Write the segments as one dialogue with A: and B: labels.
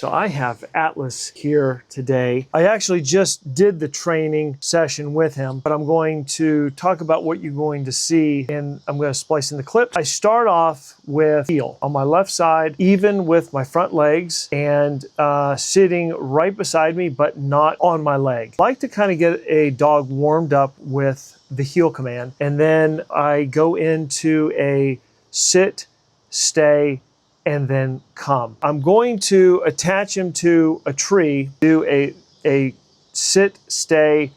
A: So I have Atlas here today. I actually just did the training session with him, but I'm going to talk about what you're going to see, and I'm going to splice in the clip. I start off with heel on my left side, even with my front legs, and sitting right beside me, but not on my leg. I like to kind of get a dog warmed up with the heel command, and then I go into a sit, stay, and then come. I'm going to attach him to a tree, do a sit, stay,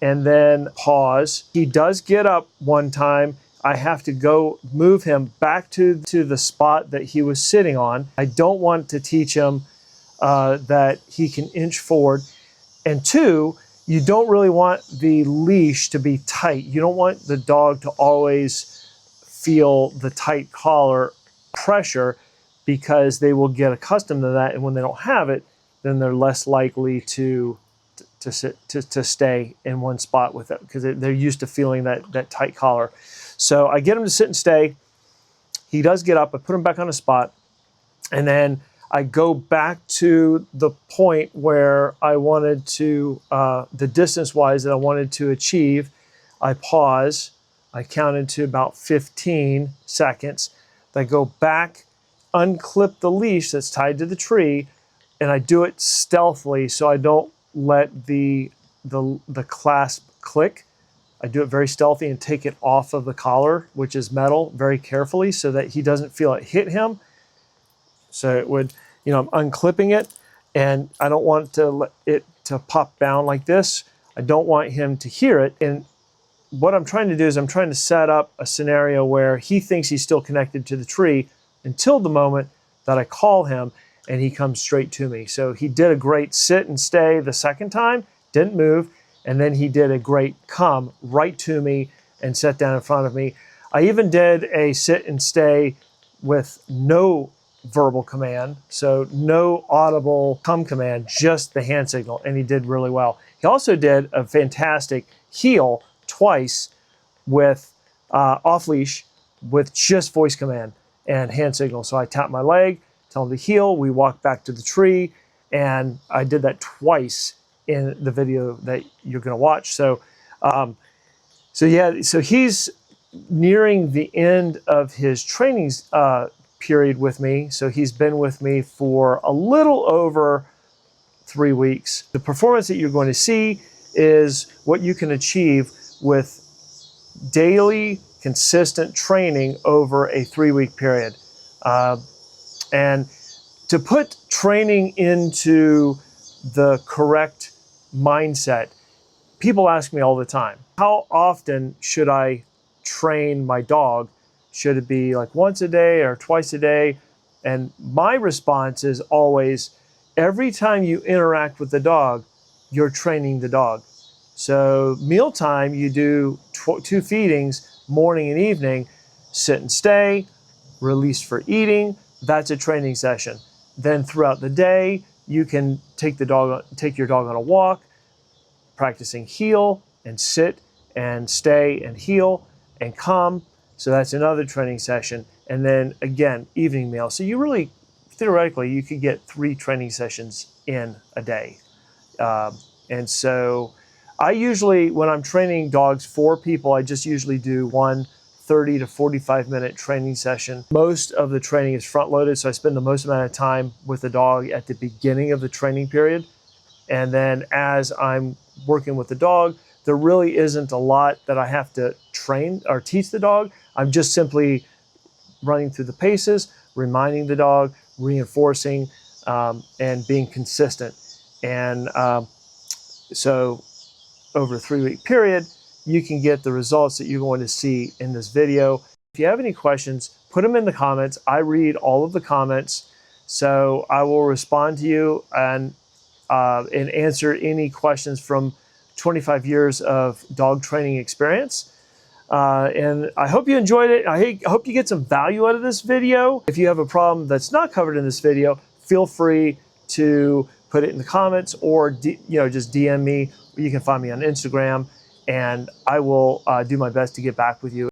A: and then pause. He does get up one time. I have to go move him back to the spot that he was sitting on. I don't want to teach him that he can inch forward. And two, you don't really want the leash to be tight. You don't want the dog to always feel the tight collar pressure, because they will get accustomed to that, and when they don't have it, then they're less likely to stay in one spot with it, because they're used to feeling that tight collar. So I get him to sit and stay. He does get up. I put him back on a spot, and then I go back to the point where I wanted to, the distance-wise that I wanted to achieve. I pause. I counted to about 15 seconds. I go back, unclip the leash that's tied to the tree, and I do it stealthily so I don't let the clasp click. I do it very stealthy and take it off of the collar, which is metal, very carefully so that he doesn't feel it hit him. So it would, you know, I'm unclipping it, and I don't want it to pop down like this. I don't want him to hear it. And what I'm trying to do is I'm trying to set up a scenario where he thinks he's still connected to the tree until the moment that I call him and he comes straight to me. So he did a great sit and stay the second time, didn't move, and then he did a great come right to me and sat down in front of me. I even did a sit and stay with no verbal command, so no audible come command, just the hand signal, and he did really well. He also did a fantastic heel twice with off leash with just voice command and hand signal. So I tap my leg, tell him to heel, we walk back to the tree, and I did that twice in the video that you're gonna watch. So, so he's nearing the end of his training period with me. So he's been with me for a little over 3 weeks. The performance that you're going to see is what you can achieve with daily consistent training over a 3-week period. And to put training into the correct mindset, people ask me all the time, how often should I train my dog? Should it be like once a day or twice a day? And my response is always, every time you interact with the dog, you're training the dog. So mealtime, you do 2 feedings, morning and evening, sit and stay, release for eating, that's a training session. Then throughout the day, you can take your dog on a walk, practicing heel and sit and stay and heel and come. So that's another training session. And then again, evening meal. So you really, theoretically, you could get 3 training sessions in a day. And so I usually, when I'm training dogs for people, I just usually do one 30 to 45 minute training session. Most of the training is front loaded, so I spend the most amount of time with the dog at the beginning of the training period. And then as I'm working with the dog, there really isn't a lot that I have to train or teach the dog. I'm just simply running through the paces, reminding the dog, reinforcing, and being consistent. And so over a 3-week period, you can get the results that you're going to see in this video. If you have any questions, put them in the comments. I read all of the comments, so I will respond to you and answer any questions from 25 years of dog training experience. And I hope you enjoyed it. I hope you get some value out of this video. If you have a problem that's not covered in this video, feel free to put it in the comments, or just DM me. You can find me on Instagram, and I will do my best to get back with you.